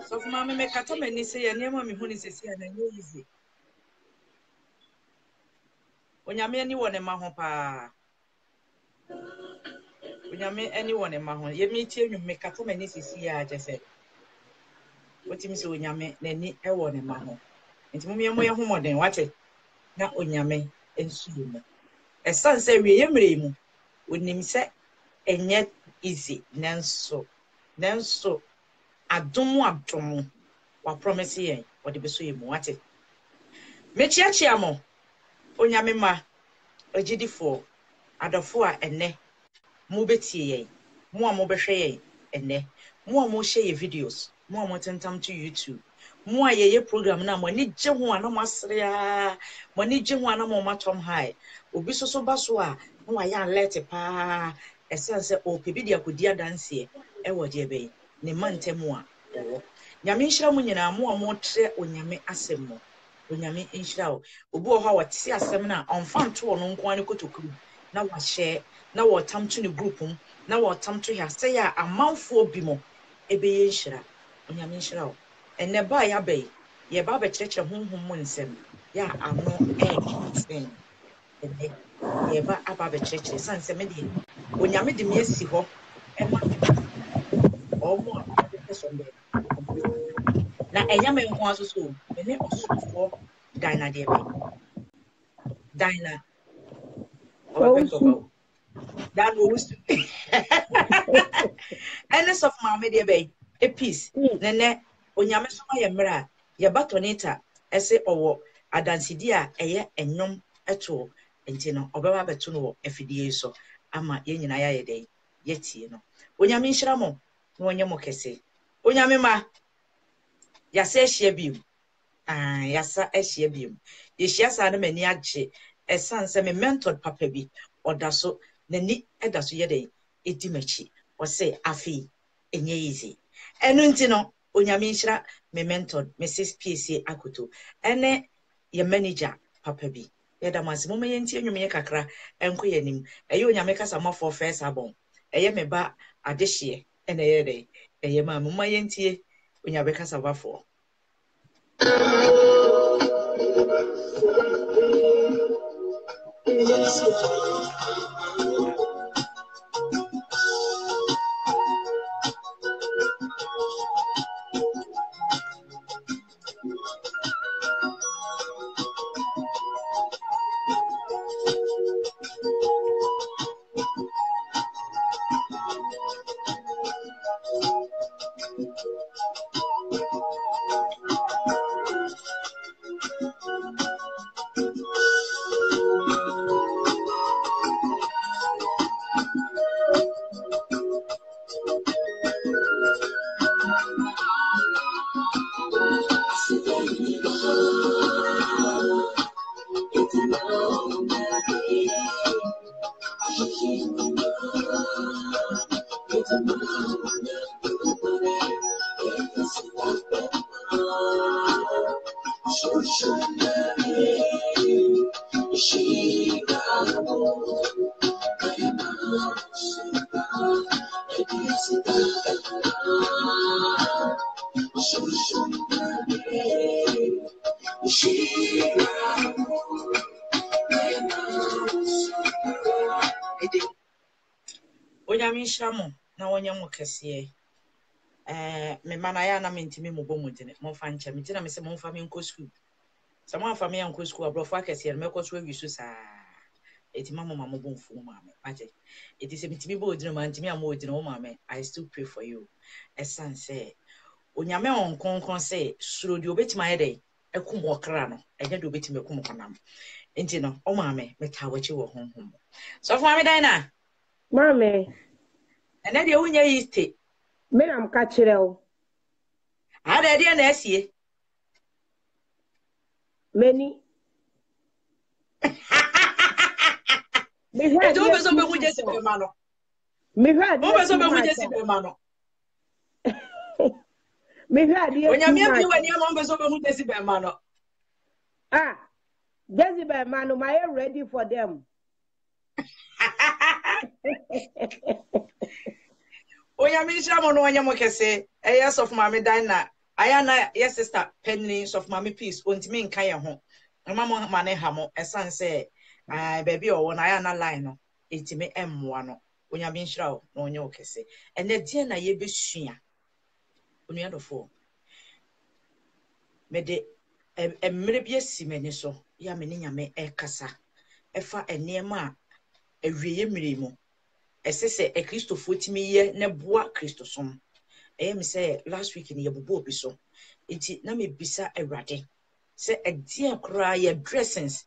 So mama me kata mani say ya niam me hu ni sesi na easy. Onyame ani wone ma ho pa. Onyame ani wone ma ho. Ye mi tie nwum me kata mani sesi ya je se. Wotimi se onyame nani e wone ma ho. Enti mo ye ho moden wate. Na onyame ensu mu. Esan se wie ye mre mu. Onim se enye easy nanso adom wa promise yen wode beso yemu wate me chiachia mo onyame ma agidifo adofo a enne mo betie yen mo a mo behwe yen enne mo a mo share videos mo a mo tentam to YouTube mo a ye program na mo ni gye ho ana mo asre a mo ni gye ho ana mo matom high obi so baso a no wa ya alert pa esense o pebidi akodi adanse e wode ebe ne mantemu a owo nyame nhira mu nyina mo a mo tre onyame asem mo onyame nhira o obi o ha wate asem na onfa nto no nko an kotokuru na wa share na wa tam to ne group na wa tam to ya say ya amanfo obi mo ebe ye nhira onyame nhira o enne ba ya bai ye ba be kyerɛkyerɛ honhom mu nsem ya ano sen enne ye ba aba be kyerɛkyerɛ sanse me de onyame de me asi hɔ ema omo apɛsɔmbe na enyame nko asoso me ne osofo Dina de be Dina opɛsɔmbe that was and of mama de be a piece nene onyame so ma ye mra ye batonita ese owo adansidi a eye ennom eto enti no obeba beto no afidie so ama ye nyina ya ye dey yetie no onyame nhira mo na onye mo kese onyame ma yasa ehia bium yasa ehia bium ye hia sa na mani agye esanse me mentor papa bi odaso nani edaso ye dey edimachi o say afi enye easy enu nti no onyame nhira me mentor Mrs. PCA Akoto ene ye manager papa bi ye da mase mo ye nti enwum ye kakra enko ye nim eye onyame kasa mafo first abon eye me ba adehye ene ye dey eye ma mo ye ntie Unya beka sabafo. Shamo na wonya mo kese me mana ya na mentimi mo bomudine mo fa ncha me tina me se mo fa me nko school se mo fa me nko school abrofo kese me ko so awisu sa etima mo mama bomfu mo ame aje eti se mentimi bo odine ma ntimi am odine mo ame I still pray for you esan se onyame on konkon se suro di obetima ye dey ekum okra no enye de obetima ekum konam enti no o ame metawachi wo honhom so for me dai na Mame. Ene de wunya yiste. Me nam ka kireo. Ada de na asie. Meni. Me hwa de obeso be hunje si be ma no. Me hwa de obeso be hunje si be ma no. Me hwa de onya me bi wani am obeso be hunje si be ma no. Ah. Jezebel man, am I ready for them? Onya mi shamo no onya mo kese yes of mama Dina ayana yes sister Penny of mama peace ontimi nka ye ho mama mane ha mo esan se baby o wona ayana line no etimi emmoa no onya mi shira o no onya o kese ene die na ye besua onua dofo me de emmere bi asimani so ya me ni nyame ekasa efa enema awieye miremu esese e Christopher timi ye ne boa Christosom me say last week in yebubo obi so enti na me bisa awrade se edie akra ye dressings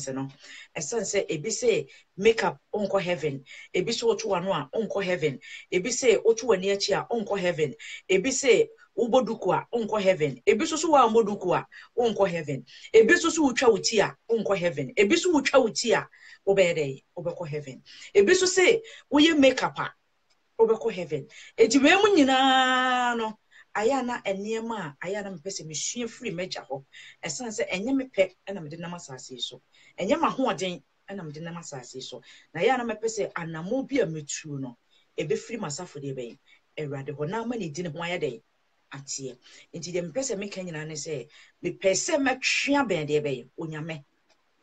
no esan se ebi say makeup onko heaven ebi so oto wano a onko heaven ebi say oto wani achi a onko heaven ebi say uboduku a onko heaven ebi so wa uboduku a onko heaven ebi so utwa wuti a onko heaven ebi so utwa wuti a obede obeko heaven ebi so say we makeup a obeko heaven ejiwe mu nyina no ayana enema ayana mpese mesua free meja ho esan se enye mepe na mede na masase so enye mahoden na mede na masase so na ayana mepese anamo bi a metuo no ebe free masafo de be ewrade ho na ma ne di ne ho ayede atie enti de mpese meka nyina ne se mepese metwea ben de be onyame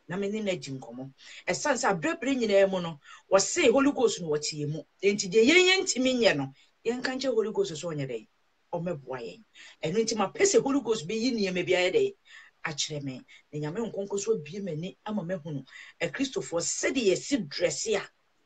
na me ni na di nkomo esan se abrebre nyina mu no wo se Holy Ghost no watie mu enti de yen ntimi nye no yen kanche Holy Ghost so onye de omeboye enu nti ma pese Holy Ghost be yi niam bia ye de akire me na nyame nkonko so bie mani ama mahunu Christopher said ye si dress ya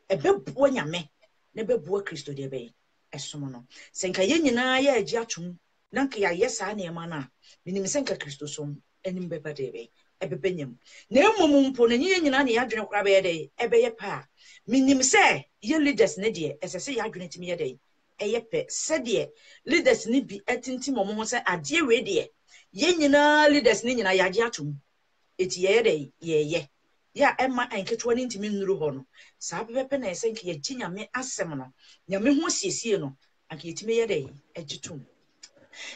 ebebo nyame na bebo Christo de be esomo no senka ye nyina ye agi atum na nka ya yesa na ema na minim senka Christo som enim beba de be ebebenyam na emom mpo na nye nyina na ya dwene kora be ye de ebe ye pa minim se ye leaders ne de esese ya dwene timi ye de eyepe said leaders ni bi etinti momo se ade we de ye nyina leaders ni nyina yaje atum eti ye de ye ya emma enketo ni ntimi nnuru ho no saa pepe na ese nke ye ginyame asem no nyame ho siesie no anke yetime ye de egitum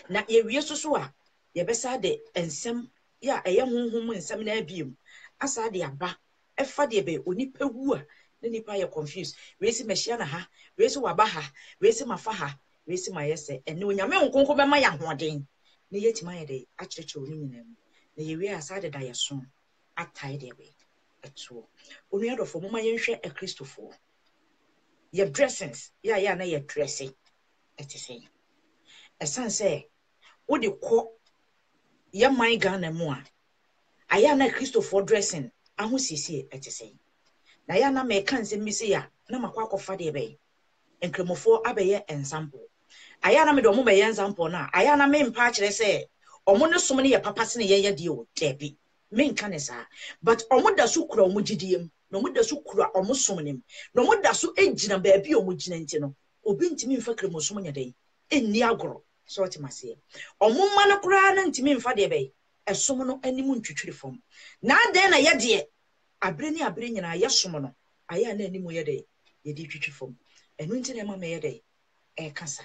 na ye wie soso a ye besa de ensem ya eye honhom ensem na abiem asa de aba efa de be onipa wu a na nipa ye confused we si mehia na ha we si waba ha we si mafa ha wesi ma yese ene onyame nkonko be ma ya hoden ne yetima ye de akyerɛkyerɛ oni nyina mu na ye wi asade da yeso atai de we eto onu adofo mo ma yenhwɛ a Christopher ye dressings ya na ye dressing etise esan say wo de kɔ ye man Ghana mu a aya na Christopher dressing ahosiesie etise na ya na me kan se mi se ya na makwa akɔfa de be enkremofo abeye example aya na me de omo be example na aya na me mpa kyerɛ sɛ omo ne som ne ye papa se ne ye de o debi me nka ne sa but omo da so kura omo gidiem na omo da so kura omo som nim na omo da so egina ba bi omo gina nti no obi ntimi mfa kremosom nya dai enni agoro so otimase omo ma no kura na ntimi mfa de be esom no anim ntwitwiri fom na den na ye de abre nyina ye som no aya na anim ye de ye di twitwi fom enu nti na ma me ye de e kasa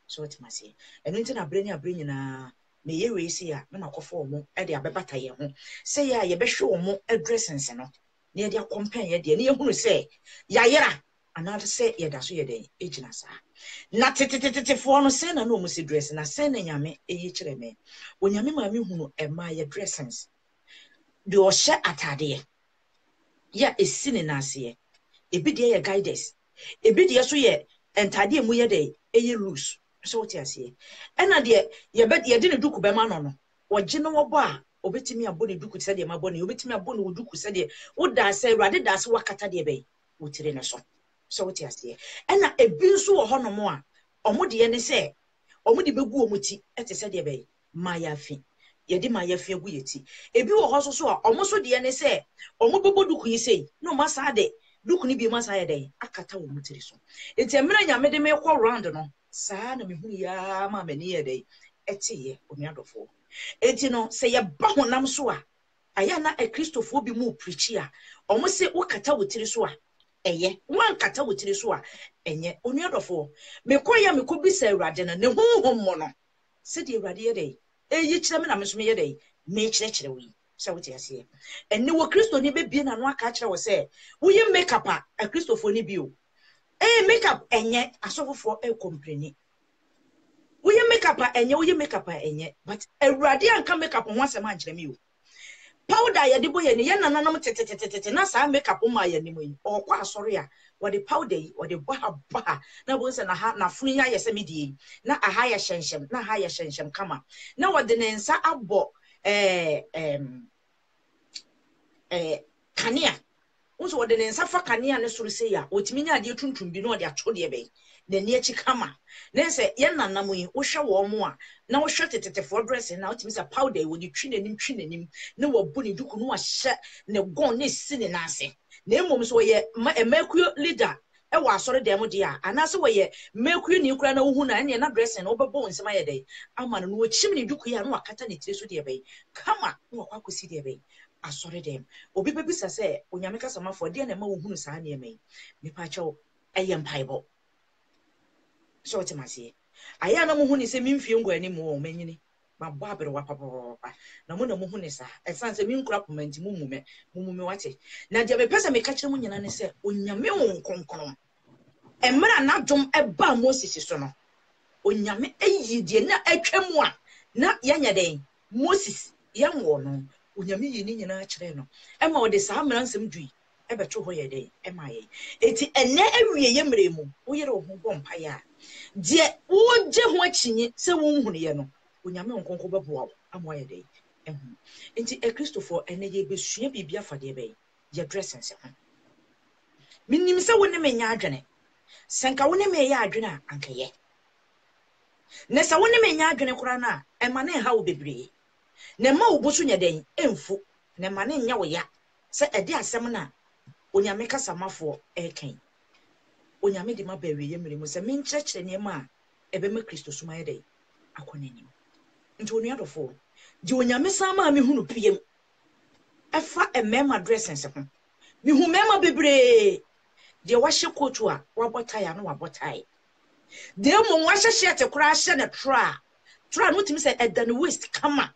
so otimase enu nti na abre nyina me ye we si ya na makofo omo e de abebata ye ho se ya ye behwe omo addresses no na ye de compare ye de na ye hunu se ya yera ana se ye da so ye de ejina sa na tetetetefo no se na no omo se dress na se na nyame eyi kire me onyame ma me hunu e ma ye dressings de o hye atade ya esine na ase ebi de ye guidance ebi de so ye entade mu ye de eyi loose so what ase ena de ye de ne duku be ma no oje no wo bo a obetimi abo ne duku se de ma bo ne obetimi abo ne duku se de wo da se urade da se wakata de be wo tire ne so what ase ena ebi nso wo ho no mo a omo de ne se omo de begu omo ti ete se de be mayafi ye de mayafi egu yeti ebi wo ho so a omo so de ne se omo bebo duku yi sei no ma sa de duku ni bi ma sa ye de akata wo mutiri so enti emra nyame de me kɔ round no saa na me hu ya ma mani ye de etiye omiadofo enti no se ye ba honam so a aya na a Christopher bi mu preach a omo se wo kata wo tiri so a eye wan kata wo tiri so a enye omiadofo me koya me ko bisa Awurade na ne honhom mo no se de Awurade ye de eyi kyerɛ me na me so me ye de me kyerɛkyerɛ wi so what you say enne wo Kristo ni be bie na no aka kyerɛ wo se wo ye makeup a Christopher ni bi o makeup enye asofofo complain we makeup enye we makeup enye but Awurade anka makeup ho asem ankyerɛ me o powder ye de boye ne ye nananom tetetetete na sa makeup ma ye nim yi okwa asɔre a wo de powder yi wo de ba na bo nse na ha na funu ya ye se medie na aha ya hyenhyem na aha ya hyenhyem kama na wo de ne nsa abɔ kanea unso wo de ne nsa fa kanea ne soro se ya otimi nya de tuntum bi no wo de acho de be na ni achi kama na se ye nanam yi wo hwe wo mo a na wo hwe tetetefo dress na otimi sa powder wo de twi nanim na wo bu ne duku no wa hye ne gon ne si ne nase na emom so ye emakuo leader e wo asore dem de a anase wo ye makuo ni kura na wo hu na ne na dress na wo bebo nsema ye de ama no wo chim ne duku ya no wakata ne tire so de be kama no wakwa kosi de be asore dem obi bebisa se onyame kasamafo de na ma wo hunu saa ne me pa chawo eye mpaibo so otimase aya na mo hu ni se mimfie ngwa ani mo o manyini ma bo abere wa papa na mo na mo hu ni sa esan se min kura komenti mumume wate na je be pese me ka kire mo nyina ne se onyame won konkon emra na dom eba Moses so no onyame ayi die na atwam a na yanya den Moses yanwo no onyame yi ni nyina kire no ema o de sa amra nsem dui ebeto ho ye den ema ye eti enne awie ye mremu wo yere wo ho bompa ya de wo je ho achinye se wo nhunu ye no onyame nkonko beboa amoye dey enti Christopher ene ye besua bibia fade be ye dressings ho minim se wo ne menya adwene senka wo ne me ye adwene a anka ye ne se wo ne menya adwene kora na e ma ne ha wo bebre ne ma wo boso nya den emfu ne ma ne nya wo ya se ede asem na onyame kasamafo eken onyame di ma bawe ye mremu se min kyerɛkyerɛ ne ma ebe ma Kristo suma ye dey akonanim nti onuadofo di onyame sama me hunu piem efa emema dressings ho me hu mema bebre de wahye kotu a wabota ya no wabota ai de mo wahye shirt kura hye ne tra no timi se edan waist kama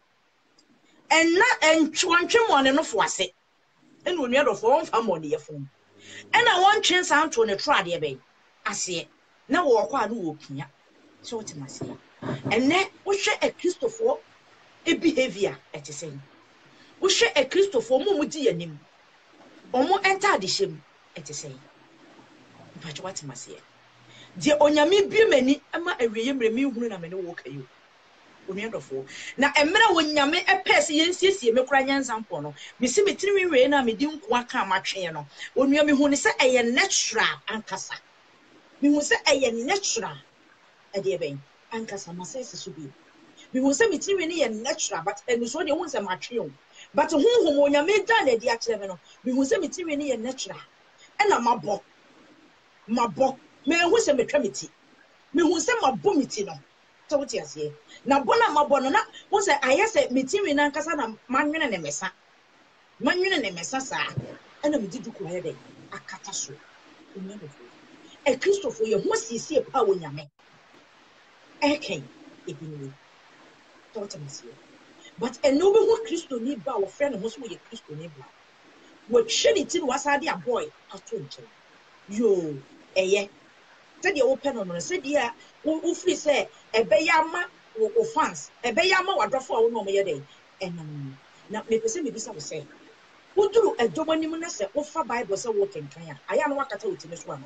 enna entwantwe mo ne no fo ase ena onuadofo won fa mo ne yefo ena won twen santo ne tra de be ase na wo kwa no wo pia So what must say? And then we share a Christopher a behavior at the same. We share a Christopher Mumudi and him. Or more enter the shame at the same. But what must say? The onyame bi mani ama awiye mremi hunu na me ne wo kayo. Onuadofo. Na emra wonyame epese yensiesie me kura nyansampo no. Me si metiri we na me di nko aka matwe no. Onuame hu ne se eye natural ankasa. Me hu se eye natural. Ade ben ankasa masese so bi. Me hu se metiri ne ye natural but enu so de hu se matwe o. But hu onyame da na di akere me no. Me hu se metiri ne ye natural. Ena mabo. Me hu se metwa meti. Me hu se mabo meti no. So what you say? Na bona mabo no na hu se ayese meti we na nkasa na manwene ne mesa. Manwene ne mesa sa. Ena me didu ko he de akata so. E Christopher ye hu siesie pa wonyame. Eken ebinwe. So what you say? But eno be hu Christo ni ba wo friend ho so ye Christo ni ba. Wo trinity wasade a boy ato nche. Yo eye said the open on said yeah who free say ebeyama wo fans ebeyama wadrofo a wo no me dey enam na me pese me bisa wo say woduru edomanim na say wo fa bible say wo kenkan a aya no wakata wotime so ano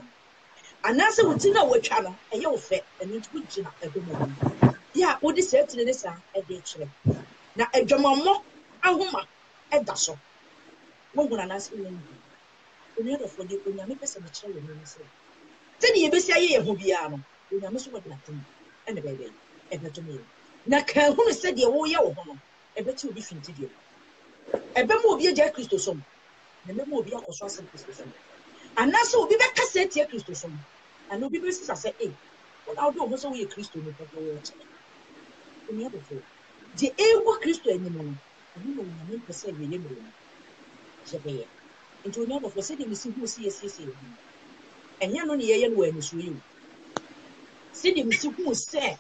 anase wotina wotwa no eye wo fe enu ntu gina edomanim ya wo di say tine ne sa e dey kire na edwamammo ahoma eda so wo guna na say wo oni do for di onya me pese me kire wo no say tell you, Bessia, ye who be arm. You know, Miss Wadlatin, and the baby, and the Jamil. Now, who said the old yellow honor? I bet you different to you. A bemo be a Jack Christosom, the memo be a Coswasson Christosom. And now so be back cassette here Christosom. And no people say, eh, what I'll do was only a Christo with the water. In the other four, the able Christo anymore. And you know, I mean, per se, remembering. Jabay. Into another for setting the simple CSC. And yan on the air when it's you. Sidi msiku se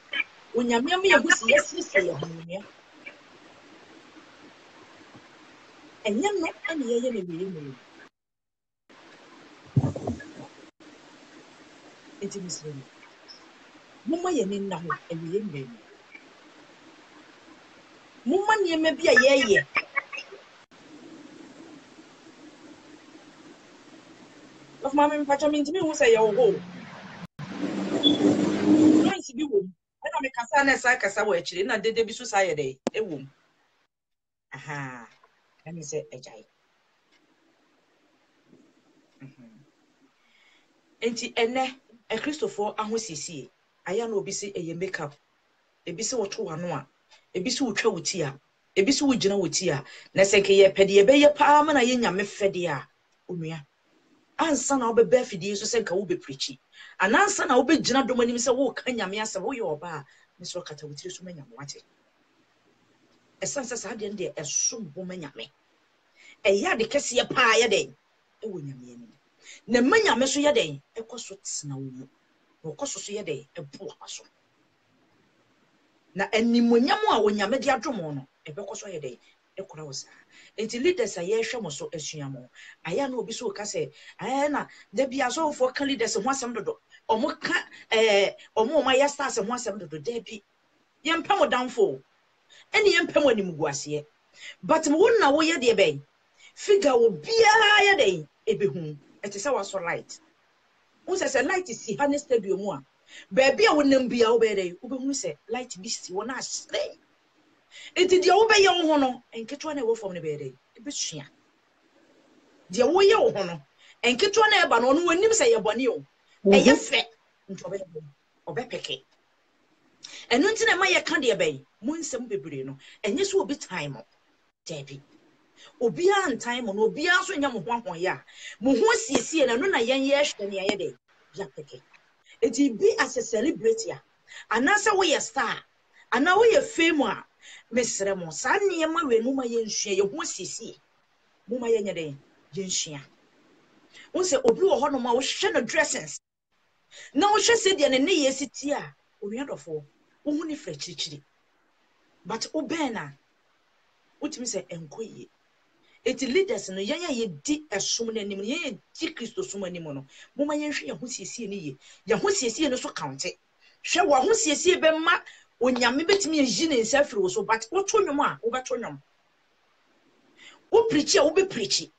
onyame ya gusi yesisi ya honya enya no ane ye ne wiye enti misiri mumma ye ne nna ho ewiye mwe mumma niema bia ye of mama mpacha mi ntimi hu se ye wo noise bi wo na me kasa na sa kasa wo akire na dede bi so sa ye dey ewom aha na se ejai enti ene e Christopher ahosiesie aya na obi se eye makeup ebi se woto wano a ebi se wotwa woti a ebi se wogina woti a na se nke ye pede ye be ye pa ma na ye nyame fede a onua ansa na obebe fidie so se nka wo be preachi anansa na obe gina domanim se wo ka nyame ase wo ye oba a me so kata wotire so manyame wate esansa sa de nde esom bo manyame eya de kese ye pa ye den e wo nyame ani na manyame so ye den ekoso tsena wo wo koso so ye den e bo aso na animonyam a wonyame de adomo no ebekoso ye den ekora wosa enti leaders aye hwemo so asuamo aya na obi so ka se na da bia so for kan leaders ho asem dodo omo ka omo ma ya stars ho asem dodo da bi ye mpam downfall eni ye mpam animguase but mo na wo ye de ben figure wo bia ye den ebehu eti se waso light won se light si ha ne stadium a ba bia wonam bia wo be dey wo behu se light bi si wona asre enti dia wo be ye wo ho no enketo na wo fom ne be dey ebesua dia wo ye wo ho no enketo na eba no no wanim se ye bone o eye fe nto be obepeke enu nti na ma ye ka de be mu nsem bebre no enye so obi time debi obi an time no obi an so nya mo hwahwa ya mo ho siesie na no na yen ye hwe ne ye de ya peke eti bi as a celebrity a anasa wo ye star ana wo ye fame a mesre mo sa ne ma we no ma ye nhwe ye ho siesie mo ma ye nya de ye nhwe won se obi wo ho no ma wo hwe no dressings na wo hwe se de ne ye siti a onuadofo wo hu ni frechirichiri but obena utimi se enkoye eti leaders no yanya ye di esom na nim ye di Kristo som anim no mo ma ye hwe ye ho siesie ni ye ho siesie no so counte hwe wo ho siesie be ma onyame betimi ayi ne nsa firi wo so but wo to nwom a wo beto nwom wo preach a wo be preach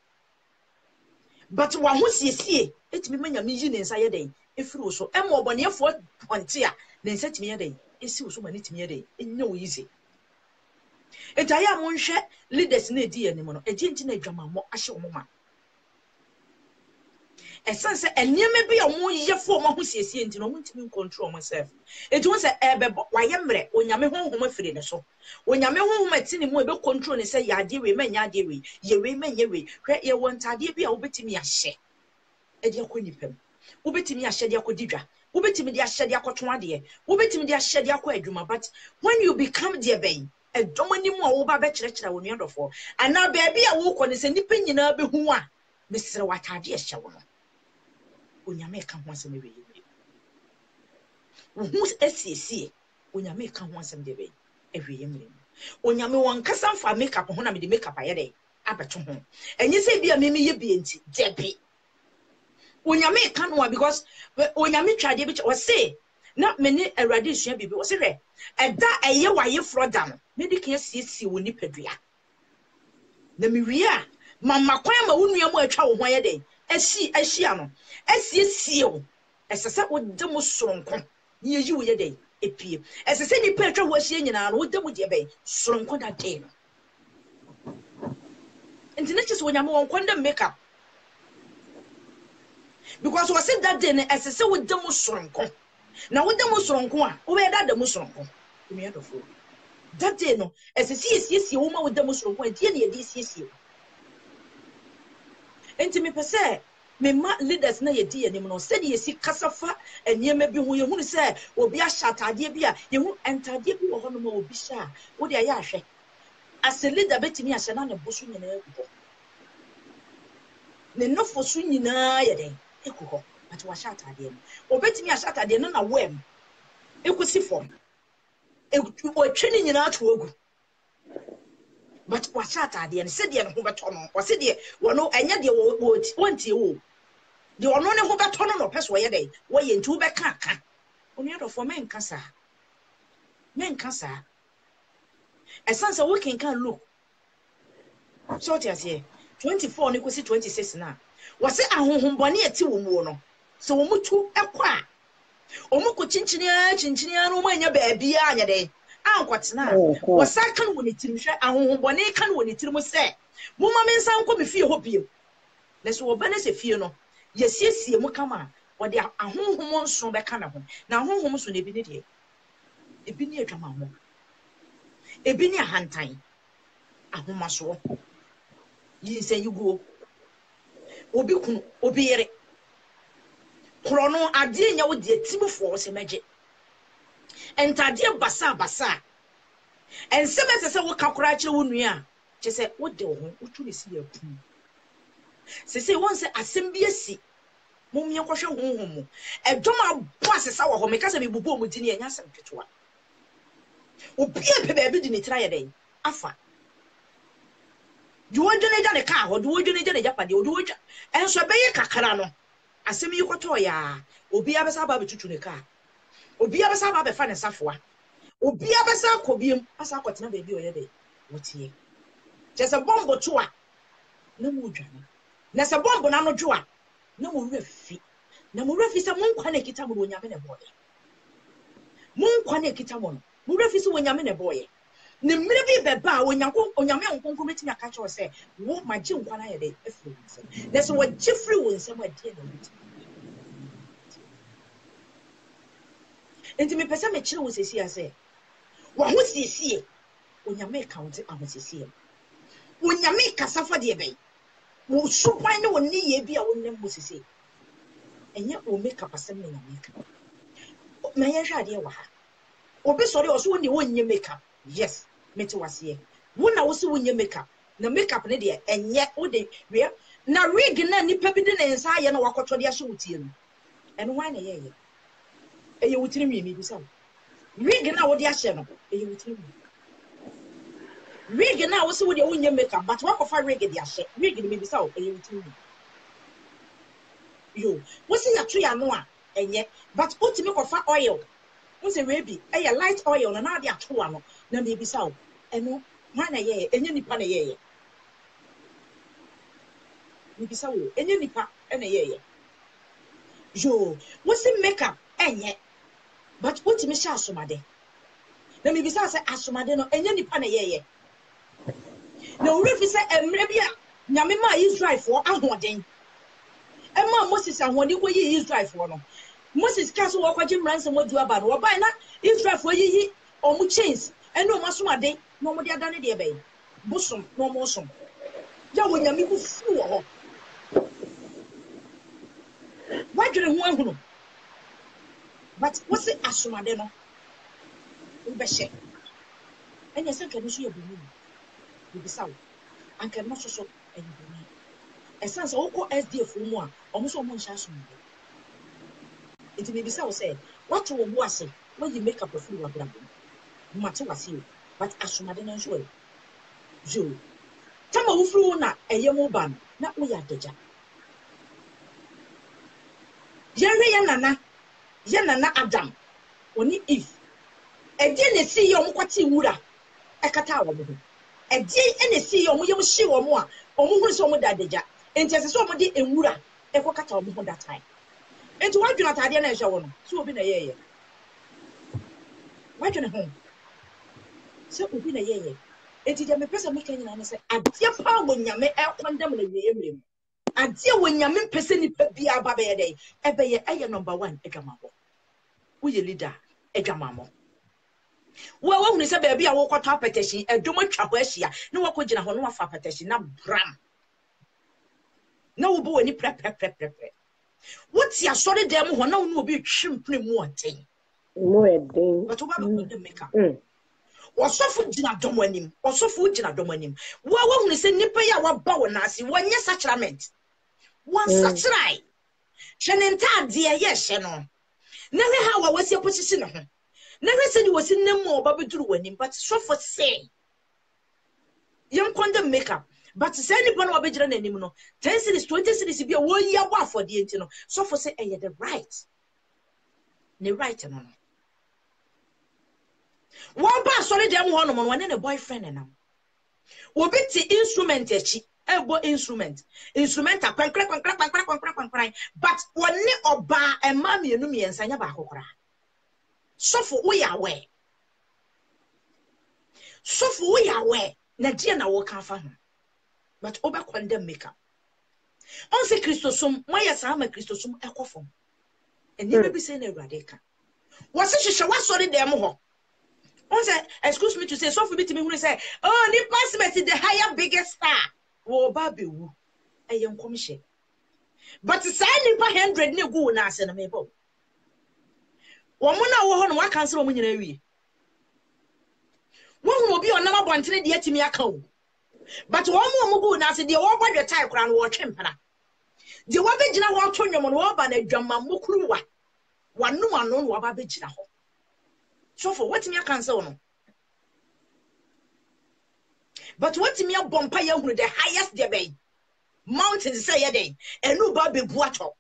but wo ho siesie etimi ma nyame yi ne nsa ye den efiri wo so ema obonefo ponte a ne nsa timi ye den esi wo so ma ne timi ye den enya wo yize etaya mo nhwe leaders na edi anim no edi nti na adwamammo ahye wo ma esanse ennieme bi a mo yefo mo ho siesie nti no mo ntimi control myself eti won se ebebo waye mre onyame honhom afiri ne so onyame honhom atini mu ebe control ne se ya de we manya ade we ye we manya we hwe ye wontade bi a wo betimi ahye edi akonipam wo betimi ahye de akodidwa wo betimi de ahye de akoto ade wo betimi de ahye de akoadwuma but when you become the ben edomani mu a wo ba be kyerɛkyerɛ wo nuadofo ana baabi a wo kɔ ne se nipa nyina be hu a mesere watade ahye wo no onyame ka ho asem be yie wo hu esiesie onyame ka ho asem de be ehwe yemre onyame won kasa mfa makeup ho na me de makeup ayede abeto ho enyi se bia me ye bi enti debi onyame ka no because onyame twade bi o se na me ne awrade sua bibi o se hwe eda eye waye froda no me de kan siesie wo nipadua na me wi a mama kwan ma wo nua mu atwa wo ho ayede ahia no asiesie wo esese wo de mo soronko ye yi wo ye den epie esese ni pa atwa wo ahia nyina no wo de mo de be soronko da de no enti so nyame won konda makeup because we said that day esese wo de mo soronko na wo de mo soronko a wo be da mo soronko me adofo that day no esese siesie wo ma wo de mo soronko e die na ye de siesie enti me pese me ma leaders na ye di anim no said ye si kasafa eniema bi ho ye hu se obi a shatade bi a ye hu entade bi wo ho no ma obi sha wo de aye ahwe as a leader betimi ahye na ne bosu nyina ekuko ne nofo su nyina ye den ekuko but wa shatade no obetimi a shatade no na wem ekusi fom o twini nyina to ogu but wa shatade no se de no ho beto no o se de wono enya de wontie wo de ono ne ho beto no peso ye den wo ye nti wo be ka aka onu ye do for men kasa esanse wo kan look so ti ase 24 ne kosi 26 na wo se ahohombone eti wo mu no so wo mutu ekwa o mu ko chinchini no manya baabia anya den ankwatena wo sa kan wo ne tirim hwe ahohombone kan wo ne tirim se mo ma men san ko me fie ho biem na so wo ba na se fie no yesiesie mu kama wo de ahohom nso be kana ho na ahohom so ne bi ne de ebi ne atwama mo ebi ne ahantan ahomaso yi se yugo obi kunu obi yere krono ade nya wo de timfo se meje entade basa enseme se wo kakura kire wo nua che se wo de ho wo tu ne si yakun se won se asem bi asi mum ye kohwe honhom mu edoma bo asesa wo ho me kasa me bubu mu dini enya asem twetwa obi e pe ba bi di ne tira ye den afa duwo dwene ja ne ka ho duwo dwene ja ne japade duwo twa enso be ye kakara no asem yi koto ya obi abesa ba betutu ne ka obi abesa ba be fa ne safoa obi abesa kobiem asa akotena ba bi o ye de wotie je se bombo to a na mu dwane na se bombo na no dwo a na mo refi na mo refi se mo nkwa na kita mo onyame ne boye mo nkwa na kita mo no mo refi se onyame ne boye ne mmire bi beba onyame onkonko betimi aka cho se wo magye nkwa na ye de afiri nse na se wo gifri wo nse ma die na wuti enti me pese me kire wo sesi ase wo ho siesie onyame account ahosiesie onyame kasafa de be wo supan ne woni ye bi a wonnem mo sesi enye wo make up asem na make na ye hwa de wa ha obi sori o so woni wonye make up yes meti wase wona wo se wonye make up na make up ne de enye wo de we na rig na nipa bi de ne nsa ye na wakoto de ahye wutie no eno wan na ye eye wutiri mi bi sa rig na wo de ahye no eye wutiri mi rig na wo se wo de wonye make up but wakofa rig de ahye rig ne bi sa eye wutiri mi yo wo se ya to ya no a enye but utimi kofa oil Who's a baby? A light oil and adia to one. No, maybe so. And no, man, a year, and any pan a year. Maybe so, and any pan and a year. Yo, what's the makeup? And yet, but what to me shall somebody? Let me be so asomade no enya nipa na yeye na urifi se emre bia nyame ma Israel for ahoden ema Moses ahoden ko yi Israel for no Moses ka so wakwaje mranse modu aba no obai na Israel for yi omu chains ene o masomade no mo de adane de ebe bosom no mo som ya wo nyame ku fu wo ho wadwere ho ahunu but what's it asomade no ubeshe enya se kan so ye bonu bi saw an kan no so enyi bonu essence wo SDF mu a omo so omo nsha so mu enti bi saw say what wo bu ase when you make up a fool wa bra bo mate wase but asomade no so e jo tama wo furu na eye mu ba na wo ya daja ye nana Adam oni Eve edi na si ye omo kwati wura ekata wo mo edi na si ye omo ye hye wo mo a omo hu so omo dadeja enti ese so omo de enwura ekokata omo ho that time enti wadwuna tade na ehwe wo no so obi na yeye wadwuna ho so obi na yeye enti je me pesa me kan nyina na se ade pa wo nyame ekondam na wie emrem ade wo nyame pesa ni pa bia ba be ye dey ebe ye eye number 1 edwamabo wo ye leader edwamamo wo hu ni se ba bia wo kwata apetition edom atwa ho ahia ne wo kogina ho no wafa apetition na bram na wo bo wani pre woti asori dem ho na wo no obi twempne mu oten no edin but wo ba be the maker osofu gina dom anim wo hu ni se nipa ya wa ba wo na ase wonye sacrament one sacrai hwenenta de ye hye no na we ha wa wasi position no ho na we se ni wasi nemu oba beduru wanim but so for say yem condemn makeup but say ni pano obejira na anim no 10 series 20 series bia wo yi abo afode enti no so for say the right ne right no one ba sorry dem ho no mo ne ne boyfriend na wo biti instrument echi ebo instrument kwankra but woni oba ema mienu miensa nya ba akokora sofo we aware na dia na wo kan fa ho but oba condemn makeup on se Christosum moya sa ma Christosum ekofom eni be bi say na Awurade ka wo se hwehwe wa sorry dem ho on say excuse me to say sofo biti me hu say oh ni passment the higher biggest star wo ba bewu eye nkomhye but say ni pa 100 ne go na ase na me bo wo mo na wo ho no wa cancel wo mo nyina wie wo hu obi onam abontere de atimi aka wo but wo mo go na ase de wo bodwe tai kora no wo twempana de wo begina wo to nwom no wo ba na adwama mokuru wa wanu anu no wo ba begina ho so for what me cancel no but what me bompa ya hu the highest de bay mountains say ye dey enu ba bebu ato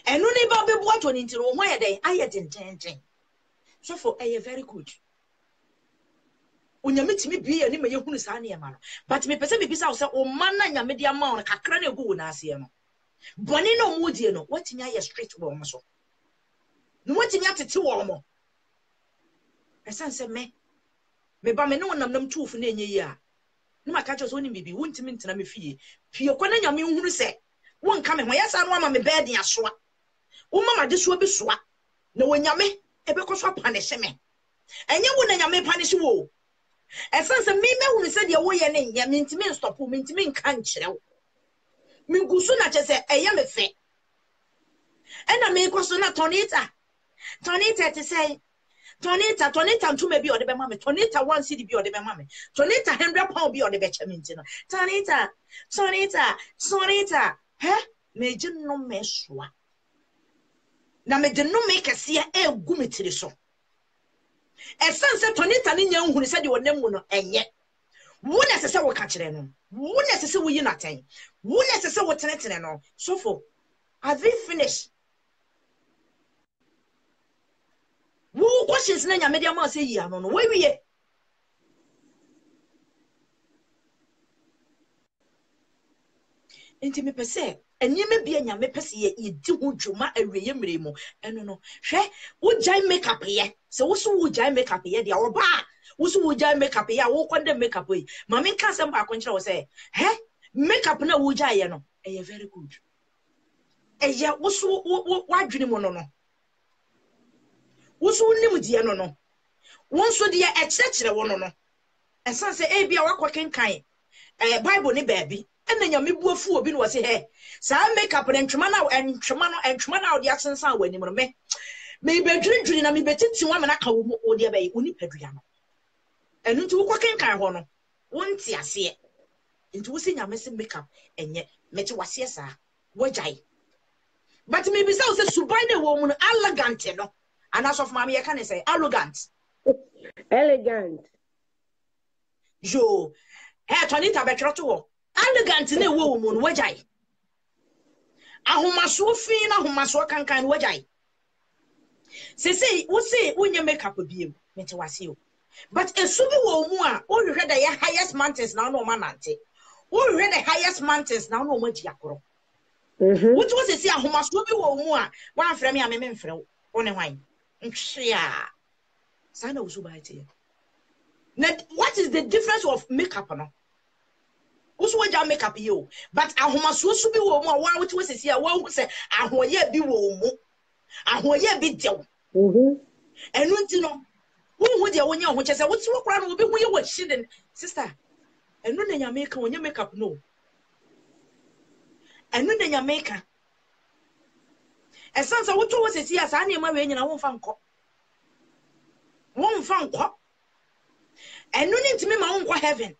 enu ni ba bebu ato ni ntiro ho ye dey aye tenten so for very good onyame timi bi ani ma ye hunu sa na ye ma no but me pese me bisa wo se o man na nyame de ama on kakra na egu na ase no boni no mu die no watimi aye straight wo mo so no watimi atete wo mo esan se me ba me no nam tuufu na enye yi a no maka cho so ni bibi wontimi ntena me fie kwa na nyame hunu se wonka me ho yesa no ama me bed asoa wo mama de so bi soa na wonyame ebekoso punish me enye wo na nyame punish wo esanse me hunu se de wo ye ne nyame ntimi stop wo ntimi nka nkyere wo me gusu na chese eye me fe ena me koso na tonita to say tonita ntuma bi ode be mame tonita 1 cedi bi ode be mame tonita 100 pound bi ode be chami no tonita me jinno me soa na me de no make kase egu metiri so esanse tonita ni nya nhunu se de wonam mu no enye wo na sese wo ka kire no wo na sese wo yi na tan wo na sese wo tenetene no so for have we finished instructions na nyame dia ma say yi ano no we wiye enti me pese enyeme bia nyame pese ye di ho dwuma awiye mire mu eno no hwe wo jai makeup ye se wo so wo jai makeup ye dia oba wo so wo jai makeup ye wo kwende makeup yi mama nka sem ba konkyere wo say makeup na wo jai ye no very good wo so wa dwene mu no wo so nim die no won so de ekyekyere wo no esan se bia wakwakenkan bible ni baabi ena nyame buafu obi no wose sa makeup na ntwema na odi asensan wani mu me bedwiri na me betiti wa me na ka wo mu odi abayi oni padua no enu nti wakwakenkan ho no wonti ase nti wo se nyame se makeup enye meti wase sa wajai but me bisa wo se subai na wo mu no elegant no and of mama you can say arrogant elegant jo Tonita betro to wo elegant na wo mu no wajai ahomaso fi na ahomaso kankan wajai say wo say wonye makeup biem mete wase o but esu bi wo mu a wo hwehwe da ya highest mountains na no manante wo hwehwe the highest mountains na no maji akoro wo to say ahomaso bi wo mu a wan frɛ me a me mfrɛ wo one hwan ntwea sana usubaite na what is the difference of makeup no usu waja makeup yo but ahomaso su bi wo mu a wa wo ti sesi a wa hu se ahoye bi wo mu ahoye bi dew enu nti no wo hu de wo nya ho kyese wo ti wo kra no wo bi hu ye wo hidden sister enu na nya make wo nya makeup no enu na nya make esansa wo to wo sesi a sa na ma we nyina wo mfa nkọ enu ni ntimi ma wo nkọ heaven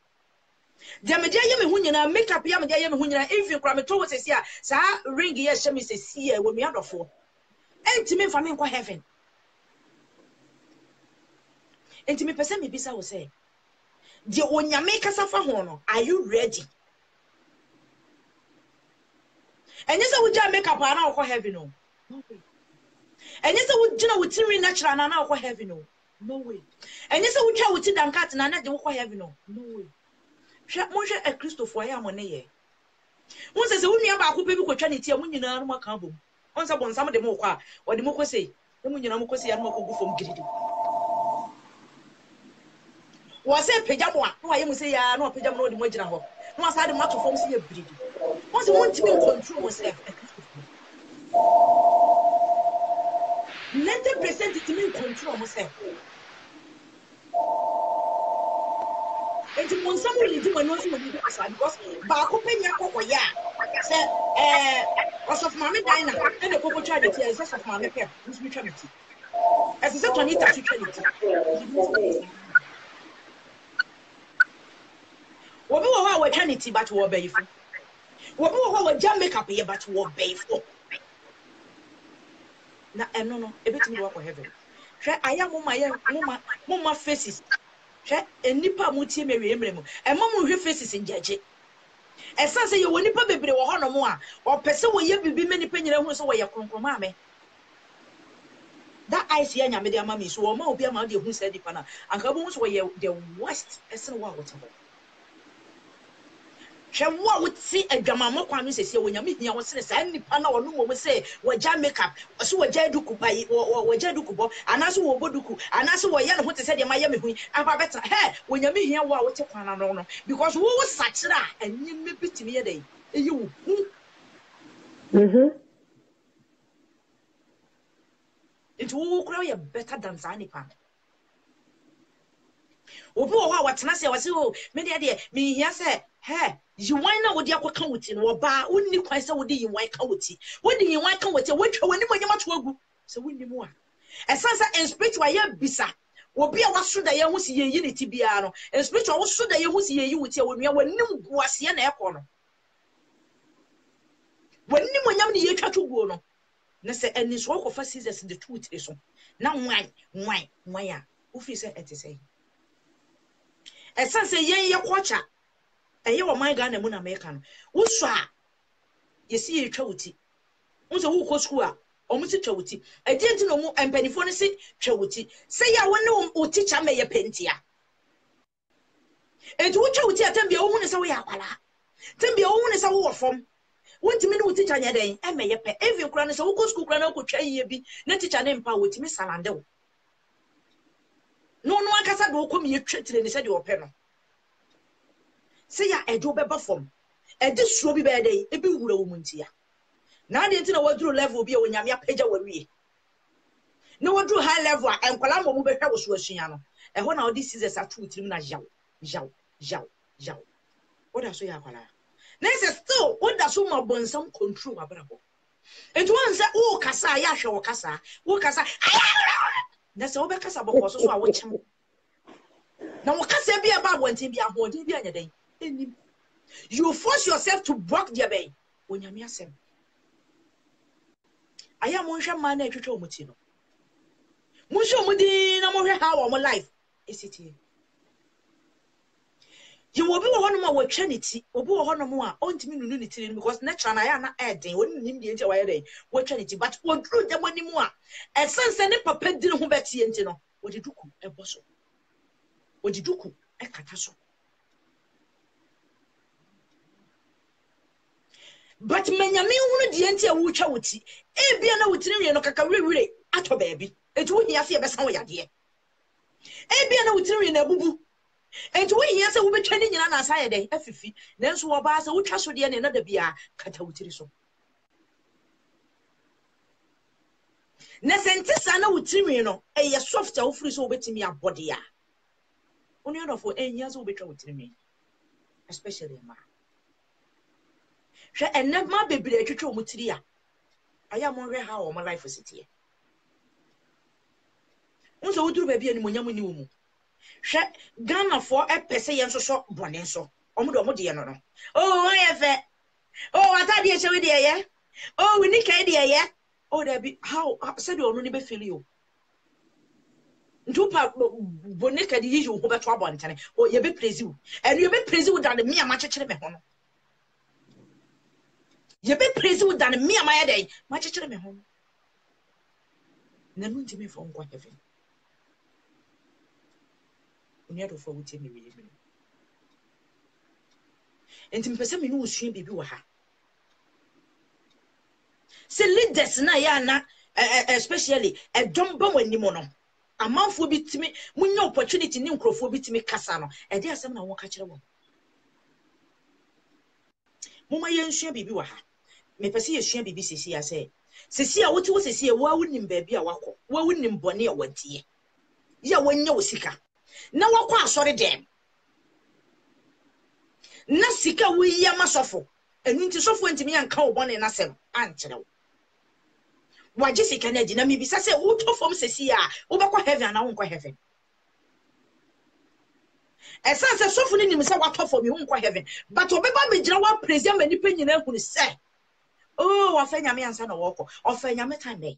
de me dia ye me hu nyina makeup ya me dia ye me hu nyina even kra me to wo sesi a sa ring ye hye me sesi a wo mi adofo entimi mfa me nkọ heaven entimi pese me bisa wo say de onyame kasa fa ho no are you ready enye se wo ja makeup ana wo heaven no and yes, I would do with Tiri natural and now heaven. No way. And yes, I would try with it and cat and I don't heaven. No way. Monsieur a Christopher, I am on a once as a woman about who people could try to tell when you know more carbon. Once upon some of the Moka or the Moko say, when you know Mokosi and Moko from Giddy. Was a pajama? No, I must say, I know pajama the Mojano. No, I had a matter from see a breed. Once you want to be in control yourself. 90% it mean control myself. And when someone is doing nothing because Bakopenia Koya said, as of Mammy Dina and the Coco charity as of Mammy Pep, who's mutuality. As I said, Tonita mutuality. What we were eternity but war bayful. What we were jam makeup here but war bayful. Na no ebetimi work for heaven hwe aya mama faces hwe enipa mutie mewe emremu emam hwe faces njaje esanse ye wonipa bebre wo hono mo a opese wo ye bibi menipa nyina hu so wo ye kronkroma ame that eyes ya nyame de amami so wo ma obi ama de hu se di pa na anka bo hu so wo ye the worst esen wo awotabo Shemwa would see a Jamama Kwame says, when you was saying, Nippana or no would say, what jam makeup, so what Jaduku by or Jadukubo, and as well Boduku, and as well Yan what said in Miami, I better, hey, when you meet here, what you can because who was such that, and you may be to me a day. You, it will cry better than Zanipan. Obi wo wa tena se wase o me de me hia se he yiwan na wodi akoka wuti no ba onni kwan se wodi yiwan ka wuti wodi yiwan ka wuti wotwa wani mo nyama to agu se wonni mu a esansa en spiritual ya bisa obi a waso da ye hu si ye yi ne tibia no en spiritual waso da ye hu si ye yi wuti a wonua wanim guase na ekọ no wonni mo nyam ne ye twa to guo no na se eni so ko fa scissors the truth so na nwan a ofi se etese esanse yen ye kwacha eye wo man ga na mu na meka no wo so a ye si ye twa wuti wo so wo ko school a omusi twawuti edi enti no mu empanifo no si twawuti say ya wone o teacher me ye pentia enti wo twawuti atambia wo hu ne say wo ya kwala tambia wo hu ne say wo fom wonti me no wo teacher nya den e me ye pe even kura ne say wo go school kura na ko twa yiye bi na teacher ne mpa wo ti me salande wo no akasa do ko me ye twetire ne say de wo pe no say ya edo beba fom edi suo bi be dey e bi wura wo muntia na de nti na waduru level bi e wonyame apagya wawie na waduru high level a enkwala mo mu behwa wo so asua no e ho na odi scissors atu tirim na jaw oda so ya kwala na se still oda so ma bonsam control abrabo enti won se wo kasa ya hwe wo kasa na se wo be kasa bokọ so a wo kyem na wo kasa bi aba abonten bi ahode bi anyeden enim you force yourself to block their bay wonyame asem aya mo hwe ma na etwetwe omuti no mo hwe omudi na mo hwe how o life esiti you will be one more with Trinity, or be one more on to me because natural I am not adding when you need to wear day with Trinity, but what drew them any more. And since any papa didn't who bet you, what did you cook a bosso? What did you cook a catasso? But many a me the anti which I would see, a be an old no cacari at a baby. It would be a fear best way idea. A be an old a boo boo. And we hear so we be training in an aside day, Fifi, then so about so trust with the end another beer, Catawutiriso. Nessentisana would trim, a soft free so waiting me a body. Only enough for 8 years will be trouble me, especially a man. And never my baby a true mutiria. I am on how my life was here. Once I would do baby and Munyamu. Ghana for a pese yen so bonenso. Omo de no. Oh, I have oh, I thought you show there, oh, we need idea, oh, there be how said you only be feel you. Ntupa boneka di issue ho beto abontane o ye be praise you and you be praise you than me am chekere me ho no ye be praise you than me am ayedai ma chekere me ho na no ntimi fo nkwa heaven oni ado fo wuti me wiye me enti mpese me no usua bibi wa ha se leaders na ya na especially e domba wani mo no amanfo bitimi munya opportunity ni nkrofo bitimi kasa no e dey asem na won ka kire won muma yensua bibi wa ha me pese yesua bibi sesi ya se sesi a wote wo sesi e wa wonim ba bi a wakọ wa wonim bone a watie ya wanya osika na wakọ asori dem na sika wo yiya masofo enu nti sofo ntimi yanka wo bone na sem ankire wo waje sika na di na mi bisa se wo to fom sesi a wo bakọ heaven na wo nkọ heaven esa se sofo ni nim se wa to fom wo nkọ heaven but obeba me gira wa president mani pe nyina hunu se oh wa fa nyame ansa na wo kọ o fa nyame time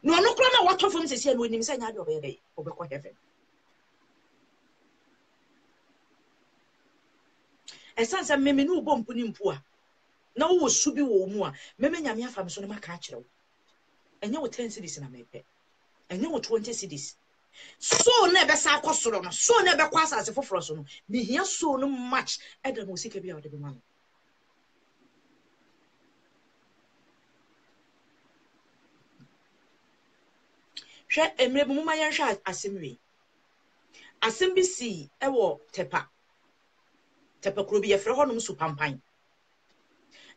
no no kra na wa to fom sesi a no nim se nya de obebe obekọ heaven esa se me no bo mpu ni mpu a na wo subi wo mu a me nyame afa me so na maka akire wo enye wo 10 cities na mepe enye wo 20 cities so na be sa akosoro no so na be kwa asase foforo so no me hia so no match e da no sika bia wo de be ma no hwe emre bu muma yan hwa asemwe asembi si e wo tepa kro bi ye fre ho no su pampan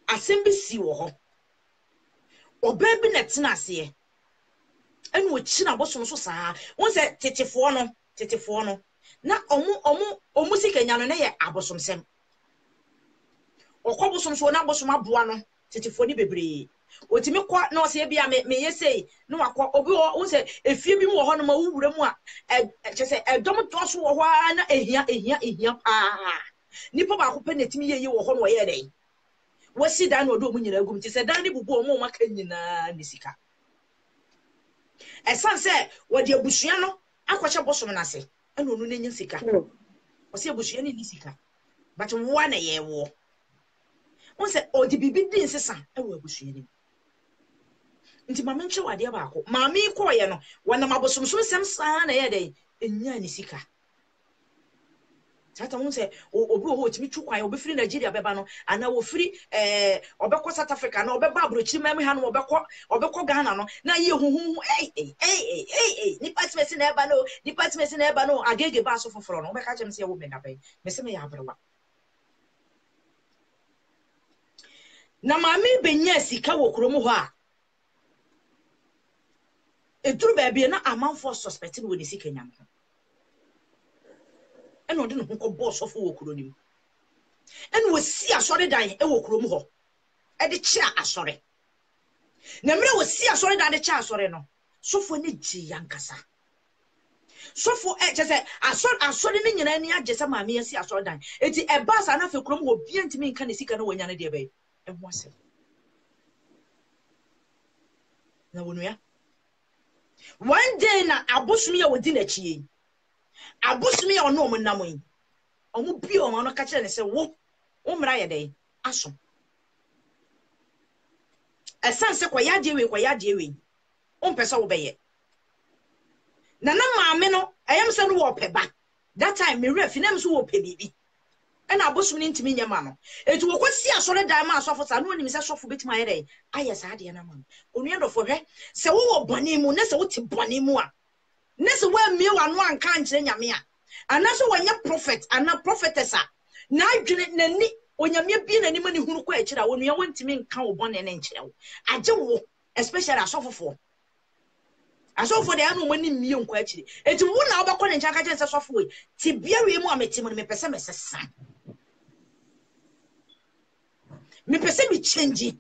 asembi si wo ho obabi na tena ase enu ochi na boso so saa won se tetefo no na omu sikanya no na ye abosomsem okobosom so na bosom aboa no tetefo ni bebre otimi kwa na o se bia me yesei no akọ obi won se efie bi mu ho no ma wuwura mu a chese edom to so wo ho na ehia pa nipa ba ko pe na timi ye wo ho no ye den wasi dan no do mu nyina agum ti se dan ni bubu o mu maka nyina ni sika esan se wodi abusua no akwache bosom na se eno no nenya sika o se abusua ni sika but wo na ye wo won se odi bibi din sesa e wo abusua ni nti mama nche wade baako mama iko ye no wana mabosomso sem saa na ye dey enya ni sika tata won se obi o timi twukwan obi firi Nigeria beba no ana wo firi obekọ South Africa na obeba abrochi mam ha no obekọ Ghana no na ye huhu ni department na eba no agege ba so foforo no obeka chem se ye wo me dabe me se me ya abrewa na mama benya sika wo kromo ho a eduru ba bia na amanfo suspect no wo ni sika nyam ho eno de no ko boss of wo kuro nim eno wo si asore dan e wo kuro mu ho e de chia asore na mre wo si asore dan de chia asore no sofo ne ji yankasa sofo chese asore ne nyina ni agese maame ya si asore dan enti e ba sa na fe kuro mu wo bia ntimi nka ne sika no wonya ne de be e ho ase na wonua one day na abosumi ya wodi na chie abosumi ya ono omunam yi omu bi o ma no ka kire ne se wo mra ye dey aso esanse kwa yade we ompesa wo beye na maame no ayam se no wo peba that time me refi na so wo pe bibi e na abosumi ntimi nyama no etu wo kwasi asore dan ma asofo sa no oni mi se sofo betima ye dey aye sa ade na ma onu ndofo hwe se wo bone mu na se wo ti bone mu a nese wa mi wa no anka nkire nyame a anaso wanya prophet ana prophetess a na adwene nani onyame bi nani mani hunu kwa akira wonu ya wontimi nka wo bone ne nkire wo age wo especially asofofo de anu mani mi nkwa akire eti wo na obakọ ne nchaka je nse sofo we ti bia we mu ameti mu me pese mesesa me pese mi change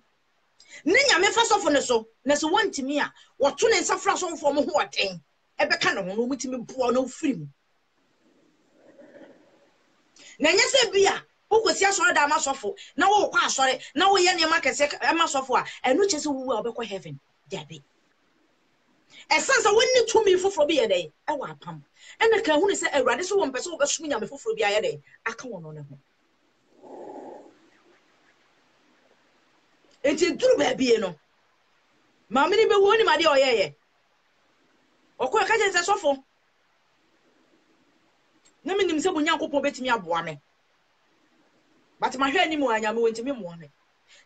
ne nyame fa sofo ne so na so wontimi a woto ne nsafra sofo mo ho oden ebeka no no mutimi buo no firim na nyese bia okosi asore da amasofo na wo kwa asore na wo ye ne makese amasofo a enu chese wo a obekọ heaven dabe esansa wonni tumi foforo bi ye dey e wa apam ena ka hu ne se awurade so wo mpese wo besum nyame foforo bi aye dey aka wo no ne ho enti duru ba bi e no maame ni be wo ni made oyeye okoye ka je nse sofo na minim se bunyankopon betimi aboa me but ma hwe ni mu anyame wontimi mo me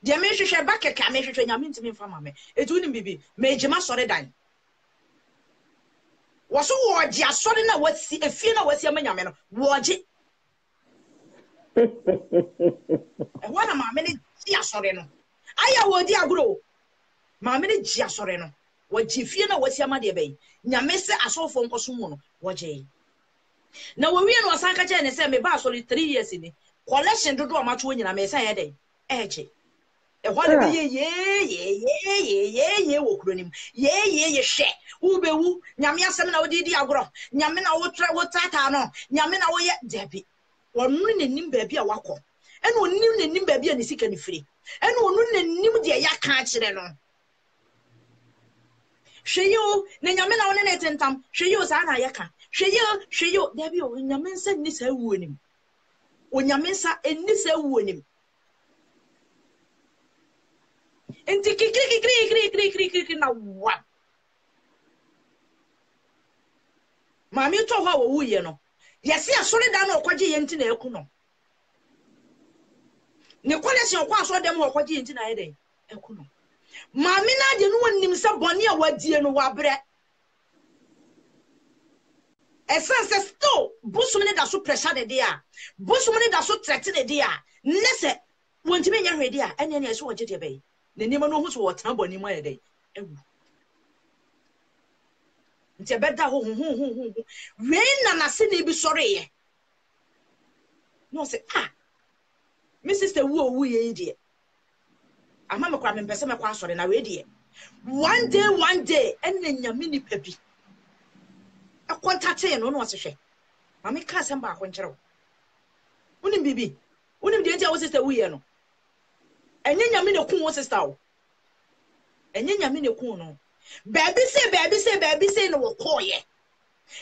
de me hwehwe bakeka me hwehwe nyame ntimi mfa ma me etu ni bibi me ejima sore dan wo so wo ji asore na wasi efie na wasi amanyame no wo ji e wana ma me ni ji asore no aya wo di agro ma me ni ji asore no wo ji fie na wasi amade be nyame se asofo nkoso mu no wo ji na wo wie no asanka che ne se me ba asore 3 years ni collection dodo o macho nyina me se ye dey eje e hwale be ye wo kuro nim ye hwe wo be wu nyame asem na wo di agro nyame na wo tata no nyame na wo ye debi wonu nenim ba bi a wakọ ene onim nenim ba bi a ne sika ne firi ene onu nenim de ya ka kire no hweyo ne nyame na wo ne tentam hweyo sa na ye ka hweyo debi o nyame nsa ni sa wu onim onyame nsa eni sa wu onim enti kikiri na wa mami to ho wo wuye no yesi asore da na okwaje ye nti na eku no ne kwale se okwa asore dem okwaje ye nti na ye den eku no mami na de no wonim se bone a wadie no wabre esense sto busum ne da so pressure de dia busum ne da so threat de dia nese wontime nya hwede a ene ne so oje de be ne nima no hu so wotan bone mu ye den ewu nti ebeda ho we na se ne bi sore ye no se me sister wu ye die ama me kwa me pese me kwa sore na we die one day enne nyame ni pabi e kontate no se hwe ma me ka sem ba ko nkere unim bibi unim de ntia wo sister wu ye no enye nyame ne ku wo sister wo enye nyame ne ku no baby say no koye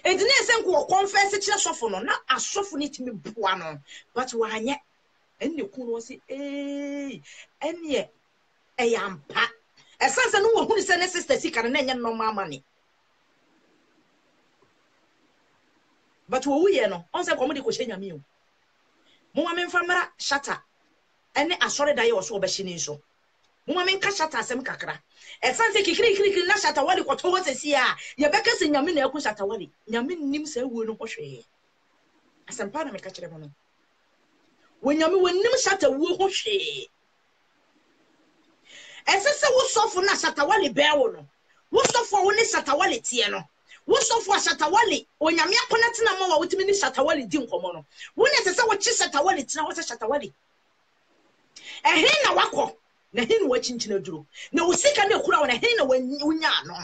edine ese nko confess kire sofo no na asofo ni timi bua no but wa anye enne ku no se enne e yampa Essence no wo hu se ne sister sika na nya normal money. But wo ye no, on se komodi ko nyame o. Mo ma me famra shata. Ene asore da ye wo so obehye ni so. Mo ma me nka shata asem kakra. Essence kikiri na shata wali ko to wotesi a, ye beka se nyame na eku shata wali. Nyame nim se wo no hwehwe. Asem pa na me ka kire mo no. Wo nyame wo nim shata wo hwehwe. Essence wo sofo na shata wali be wo no. Wo sofo wo ne shata wali tie no. Wo sofo shatawali onyame akona tena ma wa wotimi ni shatawali di nkomo no wo ne sese wo chi shatawali tena wo se shatawali ehe na wakọ na he no wachinchina duro na wo sika na ekura wo na he na wonya no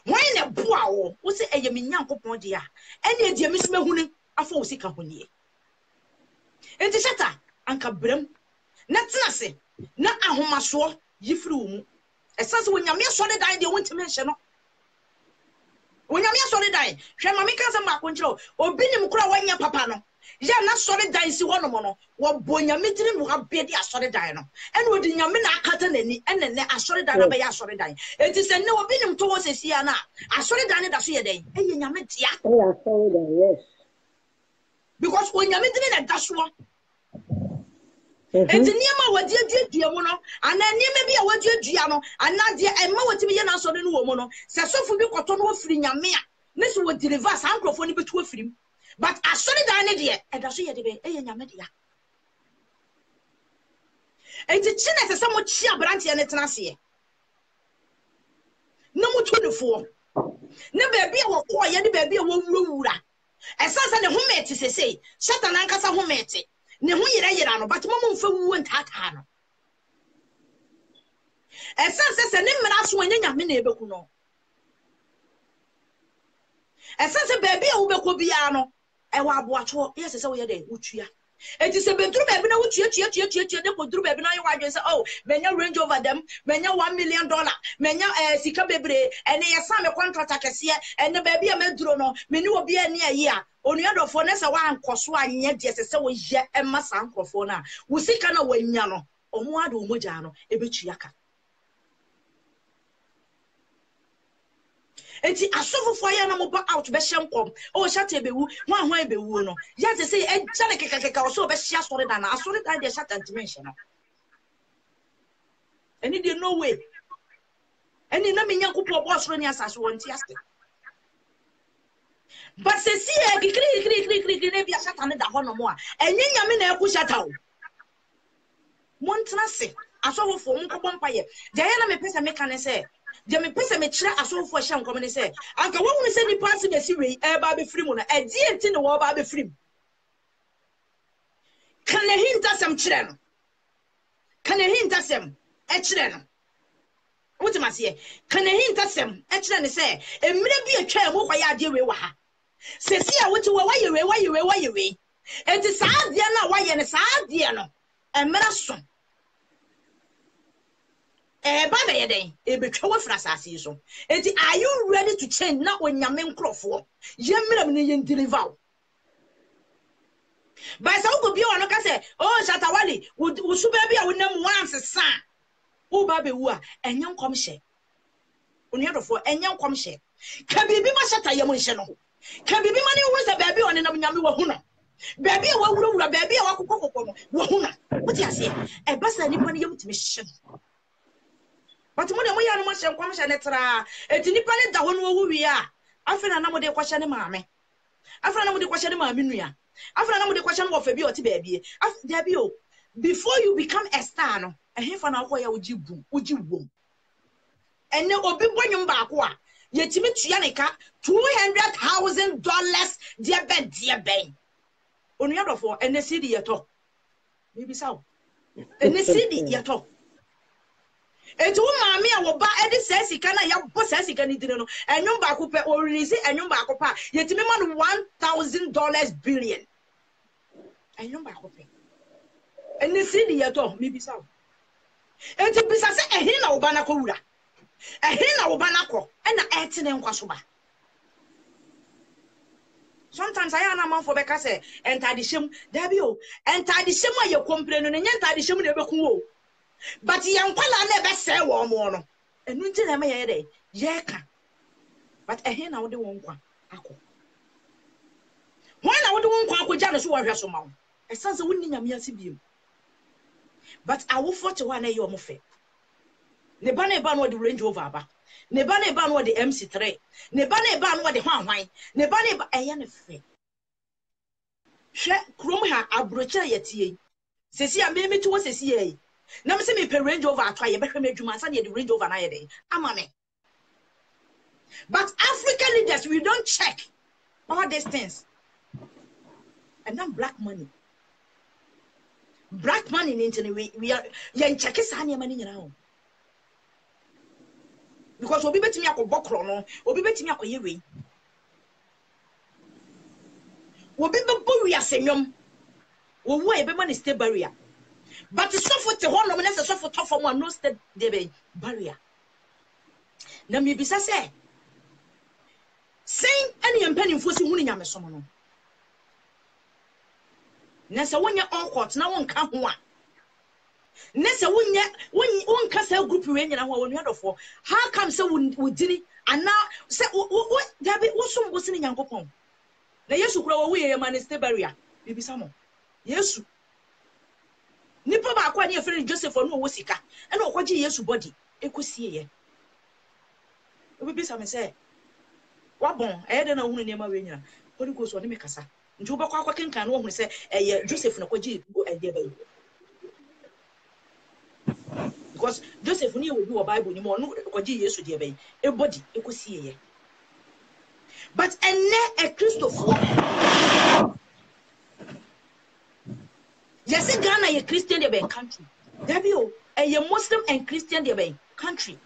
wan na boa wo se eye me nyankopon de a ene edi amisime hunu afọ wo sika honie enti shata anka brem na tena se na ahomaso yifiri wo mu esase wo nyame so de dan de wontimi hye no Onyame asori dan hwe mama ka sema akonchiro obi nim kura wanya papa no ya na sori dan si wono mo no wo bonyame diri mu abedi asori dan no ene odi nyame na akata nani ene ne asori dan na be ya asori dan enti se ne obi nim to wo sesia na asori dan ne da so ye den eye nyame dia yes because onyame diri na da so enti niema wadi adua mu no ana niema bi a wadi adua no ana de emma watimi ye na asori no wo mu no se sofu bi koto no ofiri nyame a ne so wo deliver san krofo ni betu ofirim but asori dan ne de e da so ye de be eye nyame de ya enti chine se mo chi abrante ne tena se no mo tunifo ne ba bia wo ko ye de ba bia wo wurawura esansa ne homete sesei shata na nkasa homete ne ho yira no but mama mfa wuwo ntata no esansa se ne mmara so anya nyame na ebeku no esansa ba bia wo beko bia no e wa aboacho yes se wo ye de wutua enti se beduru ba bi na wutua tua de koduru ba bi na ye wa dwen se oh menya range over them menya $1 million menya sika bebre ene ye sa me contract akese ene ba bia meduro no meni obi ani ayi a onuadofo ne se wa ankoso anye de se wo ye emma sankrofo na wo sika na wanya no omo ade omoja no ebetua ka enti asofofo ya na mo ba out be hyenkom o shata ebewu ho ebewu no ya se say e jale kekekeka o so be hye asori dan na asori dan de shata dimension no eni de no way eni na menya kupo boss ro ni asase won ti aste but se si e kikiri ne bia shata ne da ho no mo a enye nyame na eku shata o montna se asofofo mo ko mpaye de ya na me pesa me kan se de me pesa me kire asofofo hye nkom ne se anka wo hu se ni pass be si we e ba be free mu na e die enti ne wo ba be free kan ne hinta sam kire no kan ne hinta sam e kire no wotima se kan ne hinta sam e kire ne se emire bi atwa mo kwa ya de we wa ha se si a wotu wa ye we enti saa de na wa ye ne saa de no emira so ba be ye den e betwa wo fra asase so enti are you ready to change na onyame nkrofo ye miram ne ye deliver ba sa ugo bi ono ka se oh shatawali wo su ba bi a wonam once sa wo ba be wu a enye nkom hye oniadofo enye nkom hye ka bibi ma shata ye mo hye no ka bibi ma ne wo se ba bi one nam nyame wo hu no ba bi a wo wurawura ba bi a wakokokoko no wo hu na wo ti ase e ba sa nipa ne ye mutimi hye but mo de mo ya no mo hye nkom hye ne tra eti nipa ne da ho no wo wi a afena na mo de kwahye ne maame afena na mo de kwahye ne maame nua afena na mo de kwahye no wo fa bi o ti ba bi da bi o before you become a star no ehfa na wo ya uji wom ene obi bonyum ba ko a yetimi tua ne ka $200,000 dia ben onuadofo ene cd yeto bibi saw ene cd yeto etu maami a wo ba edi sesika na ya bo sesika ni dire no enwum ba ko pe o release enwum ba ko pa yetimi man $1,000 billion enwum ba ko pe ene cd yeto bibi saw eti bisa se ehin na wo ba na ko wura ehin na wo ba na ko ena etine nkwaso ba sometimes I am a man for because say enter the shame debio enter the shame ye complain no enter the shame na be ku o but ye nkwala na be say wo mo no enu nti na me ye dey ye ka but ehe na wo de won kwa akọ when na wo de won kwa akọja no so wo hwe so ma wo esan se wonni nyame ase biem but awo 41 na ye omo fe ne ba no de Range Rover aba ne ba no de MC3 ne ba no de hwanhwan ne ba eye ne fe hwe krom ha abrocha yetie sesi a me metu wo sesi ye na me se me pe Range Rover atwa ye behwe madwuma ansa de Range Rover na ye den ama me but African leaders we don't check all these things and then black money into we are yen check sa na money nyina ho because obi betimi akobokro no obi betimi akoyewe obi bebo wi asenwom wo wo e be man stay barrier but so for te hono me na so for top from no stay dey barrier na me bisa say saying any empanimfo si hunu nyame somo no na se wonya on court na won ka ho a na se wonya won ka sa group we nyina ho wonu adofo how come say wodini ana se dabi wosum wosini nyankopon na Yesu kura wo we man stay barrier bibisa mo Yesu nipa ba kwa ne efere Joseph no wo sika e na okwaje Yesu body ekosie ye bibisa me say wabon de na hunu nema we nyina Holy Ghost woni me kasa nti wo bakwa akwa kenkan no hunu se Joseph na kwaji ede bayi because Joseph ni we do Bible ni mo no kwaji Yesu de bayi e body ekosie ye but enne a Christopher yes Ghana ye Christian de bayi country dabio a Muslim and Christian de bayi country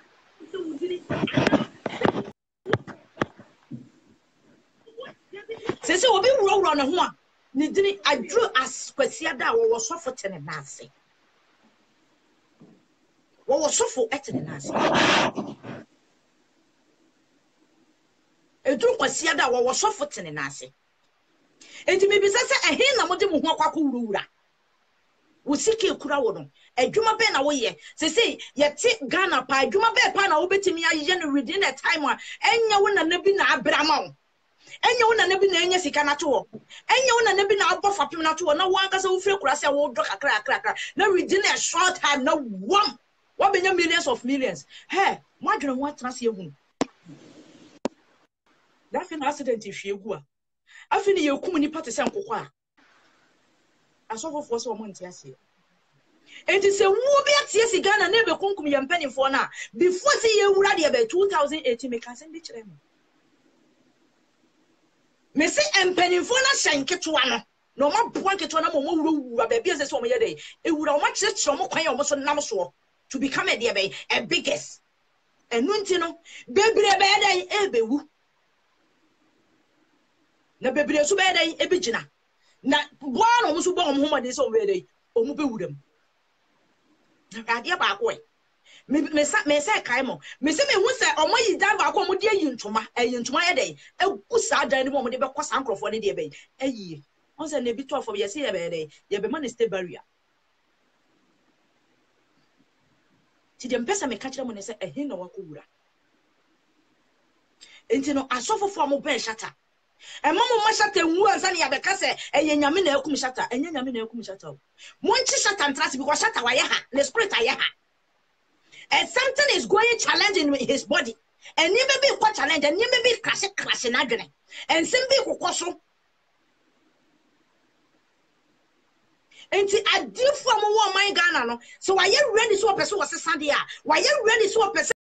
se obi wuro na ho a ne dini adru as kwasia da wo sofo tene na ase wo sofo etene na ase edru kwasia da wo sofo tene na ase enti me bisa se ehe na mo de mo ho akwakọ wura wo sike kura wo no adwuma be na wo ye se ye ti Ghana pa adwuma be pa na wo betimi aye no within a time a enya wo na nabi na abrama wo enye wona na bi na enye sika na to wo enye wona na bi na abofa pim na to wo na wo anka se wo fre kura se wo do kakra na within a short time na wom wo benya millions hey mo adwene ho atena se ehunu that fin accident hwe egu a afini ye kum ni pate se nkokọ a asofofo se wo monte ase enti se wo bi atie si Ghana na be kunkum ye mpanifo na before se ye wura de be 2018 me kan se bi kire mo me se empanimfo na hyenketwa no ma boa ketwa na mo wura ba bia se so mo ye dey e wura o ma kyerɛ mo kwan o mo so nam so to become a biggest enu nti no bebre be dey e bewu na bebre so be dey e bigina na boa no mo so bo mo ho de se o be dey o mo be wuram na ade ba ko e me say kai mo me say me hu say omo yi dan ba ko mo de yi ntoma ye dey egu sa dan ni mo de be kwasa nkrofo ne de be ayi on say na bi to for ye say ye be dey ye be man stay barrier ti dem pesa me ka kire mo ne say ehin na wako wura enti no asofofo mo be shata e mo shata nwu ansa ne ya be ka say eye nyame na akum shata enye nyame na akum shata mo nchi shata ntrase because shata wa ye ha the spirit aye ha and something is going challenging his body and you may be quite challenge and you may be crashing agony and simply kokoso and I do from one my Ghana no so why you ready so a person was a Sunday why you ready so a person